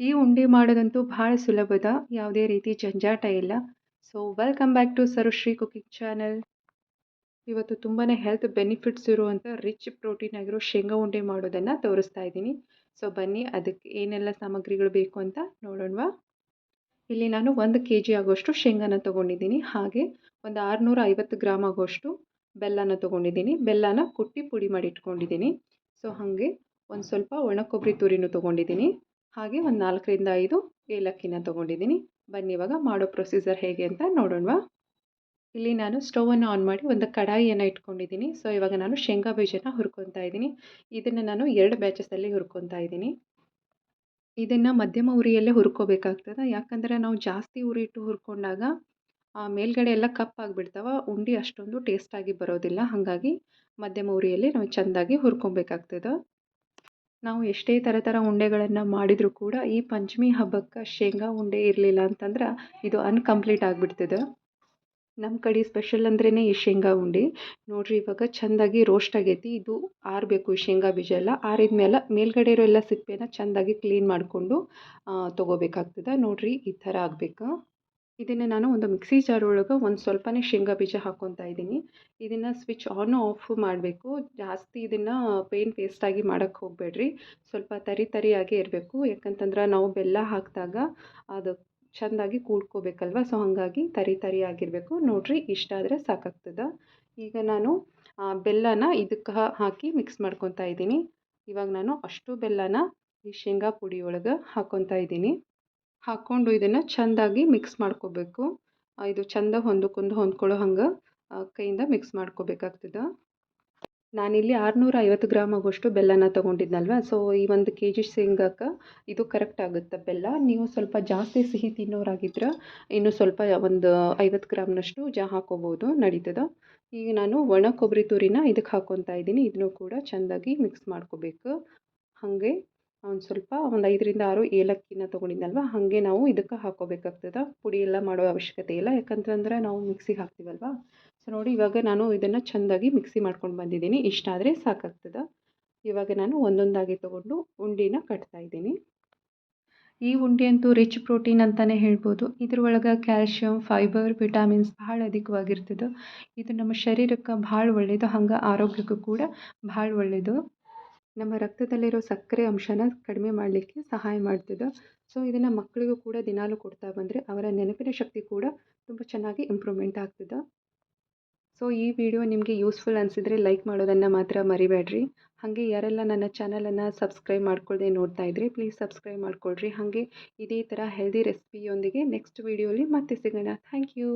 ಈ ಉಂಡೆ ಮಾಡೋದಂತೂ ಭಾಳ ಸುಲಭದ, ಯಾವುದೇ ರೀತಿ ಜಂಜಾಟ ಇಲ್ಲ. So welcome back to Sarushri cooking channel. ಇವತ್ತು ತುಂಬಾ ಹೆಲ್ತ್ ಬೆನಿಫಿಟ್ಸ್ ಇರುವಂಥ ರಿಚ್ ಪ್ರೋಟೀನ್ ಆಗಿರೋ ಶೇಂಗಾ ಉಂಡೆ ಮಾಡೋದನ್ನು ತೋರಿಸ್ತಾ ಇದ್ದೀನಿ. ಸೊ ಬನ್ನಿ ಅದಕ್ಕೆ ಏನೆಲ್ಲ ಸಾಮಗ್ರಿಗಳು ಬೇಕು ಅಂತ ನೋಡೋಣವಾ. ಇಲ್ಲಿ ನಾನು 1 kg ಆಗೋಷ್ಟು ಶೇಂಗಾನ ತೊಗೊಂಡಿದ್ದೀನಿ. ಹಾಗೆ ಒಂದು 650 ಗ್ರಾಮ್ ಆಗೋಷ್ಟು ಬೆಲ್ಲನ ತೊಗೊಂಡಿದ್ದೀನಿ. ಬೆಲ್ಲನ ಕುಟ್ಟಿ ಪುಡಿ ಮಾಡಿ ಇಟ್ಕೊಂಡಿದ್ದೀನಿ. ಸೊ ಹಾಗೆ ಒಂದು ಸ್ವಲ್ಪ ಒಣ ಕೊಬ್ಬರಿ ತುರಿನೂ ತೊಗೊಂಡಿದ್ದೀನಿ. ಹಾಗೆ ಒಂದು 4 ರಿಂದ 5 ಏಲಕ್ಕಿನ ತೊಗೊಂಡಿದ್ದೀನಿ. ಬನ್ನಿ ಇವಾಗ ಮಾಡೋ ಪ್ರೊಸೀಜರ್ ಹೇಗೆ ಅಂತ ನೋಡೋಣವಾ. ಇಲ್ಲಿ ನಾನು ಸ್ಟವನ್ನು ಆನ್ ಮಾಡಿ ಒಂದು ಕಡಾಯಿಯನ್ನು ಇಟ್ಕೊಂಡಿದ್ದೀನಿ. ಸೊ ಇವಾಗ ನಾನು ಶೇಂಗಾ ಬೀಜನ ಹುರ್ಕೊತಾ ಇದ್ದೀನಿ. ಇದನ್ನು ನಾನು 2 ಬ್ಯಾಚಸಲ್ಲಿ ಹುರ್ಕೊತಾ ಇದ್ದೀನಿ. ಇದನ್ನು ಮಧ್ಯಮ ಉರಿಯಲ್ಲೇ ಹುರ್ಕೋಬೇಕಾಗ್ತದೆ. ಯಾಕಂದರೆ ನಾವು ಜಾಸ್ತಿ ಉರಿ ಇಟ್ಟು ಹುರ್ಕೊಂಡಾಗ ಮೇಲ್ಗಡೆ ಎಲ್ಲ ಕಪ್ಪಾಗಿಬಿಡ್ತಾವೆ, ಉಂಡೆ ಅಷ್ಟೊಂದು ಟೇಸ್ಟಾಗಿ ಬರೋದಿಲ್ಲ. ಹಾಗಾಗಿ ಮಧ್ಯಮ ಉರಿಯಲ್ಲಿ ನಾವು ಚೆಂದಾಗಿ ಹುರ್ಕೊಬೇಕಾಗ್ತದೆ. ನಾವು ಎಷ್ಟೇ ಥರ ಉಂಡೆಗಳನ್ನು ಮಾಡಿದರೂ ಕೂಡ ಈ ಪಂಚಮಿ ಹಬ್ಬಕ್ಕೆ ಶೇಂಗಾ ಉಂಡೆ ಇರಲಿಲ್ಲ ಅಂತಂದ್ರೆ ಇದು ಅನ್ಕಂಪ್ಲೀಟ್ ಆಗಿಬಿಡ್ತದೆ. ನಮ್ಮ ಕಡೆ ಸ್ಪೆಷಲ್ ಅಂದ್ರೇ ಈ ಶೇಂಗಾ ಉಂಡೆ. ನೋಡಿರಿ ಇವಾಗ ಚೆಂದಾಗಿ ರೋಸ್ಟ್ ಆಗೈತಿ. ಇದು ಆರಬೇಕು, ಈ ಶೇಂಗಾ ಬೀಜ ಎಲ್ಲ ಆರಿದ ಮೇಲೆ ಮೇಲ್ಗಡೆ ಇರೋ ಎಲ್ಲ ಸಿಪ್ಪೆನ ಚೆಂದಾಗಿ ಕ್ಲೀನ್ ಮಾಡಿಕೊಂಡು ತೊಗೋಬೇಕಾಗ್ತದೆ. ನೋಡಿರಿ ಈ ಥರ ಆಗಬೇಕು. ಇದನ್ನು ನಾನು ಒಂದು ಮಿಕ್ಸಿ ಜಾರ್ ಒಳಗೆ ಒಂದು ಸ್ವಲ್ಪನೇ ಶೇಂಗಾ ಬೀಜ ಹಾಕ್ಕೊತಾ ಇದ್ದೀನಿ. ಇದನ್ನು ಸ್ವಿಚ್ ಆನ್ ಆಫ್ ಮಾಡಬೇಕು. ಜಾಸ್ತಿ ಇದನ್ನು ಪೇಸ್ಟಾಗಿ ಮಾಡೋಕ್ಕೆ ಹೋಗಬೇಡ್ರಿ. ಸ್ವಲ್ಪ ತರಿಯಾಗೇ ಇರಬೇಕು. ಯಾಕಂತಂದ್ರೆ ನಾವು ಬೆಲ್ಲ ಹಾಕಿದಾಗ ಅದು ಚೆಂದಾಗಿ ಕೂಡ್ಕೋಬೇಕಲ್ವ. ಸೊ ಹಾಗಾಗಿ ತರಿಯಾಗಿರಬೇಕು. ನೋಡಿರಿ ಇಷ್ಟ ಆದರೆ ಸಾಕಾಗ್ತದೆ. ಈಗ ನಾನು ಬೆಲ್ಲನ ಇದಕ್ಕೆ ಹಾಕಿ ಮಿಕ್ಸ್ ಮಾಡ್ಕೊತಾ ಇದ್ದೀನಿ. ಇವಾಗ ನಾನು ಅಷ್ಟು ಬೆಲ್ಲನ ಈ ಶೇಂಗಾ ಪುಡಿ ಒಳಗೆ ಹಾಕ್ಕೊತಾ ಇದ್ದೀನಿ. ಹಾಕ್ಕೊಂಡು ಇದನ್ನು ಚೆಂದಾಗಿ ಮಿಕ್ಸ್ ಮಾಡ್ಕೋಬೇಕು. ಇದು ಚೆಂದ ಒಂದಕ್ಕೊಂದು ಹೊಂದ್ಕೊಳ್ಳೋ ಹಂಗೆ ಕೈಯಿಂದ ಮಿಕ್ಸ್ ಮಾಡ್ಕೋಬೇಕಾಗ್ತದೆ. ನಾನಿಲ್ಲಿ 650 ಗ್ರಾಮ್ ಆಗೋಷ್ಟು ಬೆಲ್ಲನ ತೊಗೊಂಡಿದ್ನಲ್ವ. ಸೊ ಈ 1 kg ಶೇಂಗಾಕ್ಕೆ ಇದು ಕರೆಕ್ಟ್ ಆಗುತ್ತೆ ಬೆಲ್ಲ. ನೀವು ಸ್ವಲ್ಪ ಜಾಸ್ತಿ ಸಿಹಿ ತಿನ್ನೋರಾಗಿದ್ರೆ ಇನ್ನು ಸ್ವಲ್ಪ ಒಂದು 50 ಗ್ರಾಮ್ನಷ್ಟು ಹಾಕೋಬೋದು, ನಡೀತದೆ. ಈಗ ನಾನು ಒಣ ಕೊಬ್ಬರಿ ತುರಿನ ಇದಕ್ಕೆ ಹಾಕ್ಕೊತಾ ಇದ್ದೀನಿ. ಇದನ್ನು ಕೂಡ ಚೆಂದಾಗಿ ಮಿಕ್ಸ್ ಮಾಡ್ಕೋಬೇಕು. ಹಾಗೆ ಒಂದು 5 ರಿಂದ 6 ಏಲಕ್ಕಿನ ತೊಗೊಂಡಿದ್ನಲ್ವ, ಹಾಗೆ ನಾವು ಇದಕ್ಕೆ ಹಾಕ್ಕೋಬೇಕಾಗ್ತದೆ. ಪುಡಿ ಎಲ್ಲ ಮಾಡೋ ಅವಶ್ಯಕತೆ ಇಲ್ಲ, ಯಾಕಂತಂದ್ರೆ ನಾವು ಮಿಕ್ಸಿಗೆ ಹಾಕ್ತೀವಲ್ವ. ಸೊ ನೋಡಿ ಇವಾಗ ನಾನು ಇದನ್ನು ಚೆಂದಾಗಿ ಮಿಕ್ಸಿ ಮಾಡ್ಕೊಂಡು ಬಂದಿದ್ದೀನಿ. ಇಷ್ಟ ಆದರೆ ಸಾಕಾಗ್ತದೆ. ಇವಾಗ ನಾನು ಒಂದೊಂದಾಗಿ ತೊಗೊಂಡು ಉಂಡಿನ ಕಟ್ತಾ ಇದ್ದೀನಿ. ಈ ಉಂಡೆ ಅಂತೂ ರಿಚ್ ಪ್ರೋಟೀನ್ ಅಂತಲೇ ಹೇಳ್ಬೋದು. ಇದ್ರೊಳಗೆ ಕ್ಯಾಲ್ಶಿಯಂ, ಫೈಬರ್, ವಿಟಾಮಿನ್ಸ್ ಭಾಳ ಅಧಿಕವಾಗಿರ್ತದೆ. ಇದು ನಮ್ಮ ಶರೀರಕ್ಕೆ ಭಾಳ ಒಳ್ಳೆಯದು. ಹಂಗೆ ಆರೋಗ್ಯಕ್ಕೂ ಕೂಡ ಭಾಳ ಒಳ್ಳೆಯದು. ನಮ್ಮ ರಕ್ತದಲ್ಲಿರೋ ಸಕ್ಕರೆ ಅಂಶನ ಕಡಿಮೆ ಮಾಡಲಿಕ್ಕೆ ಸಹಾಯ ಮಾಡ್ತದೆ. ಸೊ ಇದನ್ನು ಮಕ್ಕಳಿಗೂ ಕೂಡ ದಿನಾಲೂ ಕೊಡ್ತಾ ಬಂದರೆ ಅವರ ನೆನಪಿನ ಶಕ್ತಿ ಕೂಡ ತುಂಬ ಚೆನ್ನಾಗಿ ಇಂಪ್ರೂವ್ಮೆಂಟ್ ಆಗ್ತದೆ. ಸೊ ಈ ವಿಡಿಯೋ ನಿಮಗೆ ಯೂಸ್ಫುಲ್ ಅನಿಸಿದರೆ ಲೈಕ್ ಮಾಡೋದನ್ನು ಮಾತ್ರ ಮರಿಬೇಡ್ರಿ. ಹಾಗೆ ಯಾರೆಲ್ಲ ನನ್ನ ಚಾನಲನ್ನು ಸಬ್ಸ್ಕ್ರೈಬ್ ಮಾಡ್ಕೊಳ್ಳದೆ ನೋಡ್ತಾ ಇದ್ರಿ, ಪ್ಲೀಸ್ ಸಬ್ಸ್ಕ್ರೈಬ್ ಮಾಡ್ಕೊಳ್ರಿ. ಹಾಗೆ ಇದೇ ಥರ ಹೆಲ್ದಿ ರೆಸಿಪಿಯೊಂದಿಗೆ ನೆಕ್ಸ್ಟ್ ವಿಡಿಯೋಲಿ ಮತ್ತೆ ಸಿಗೋಣ. Thank you.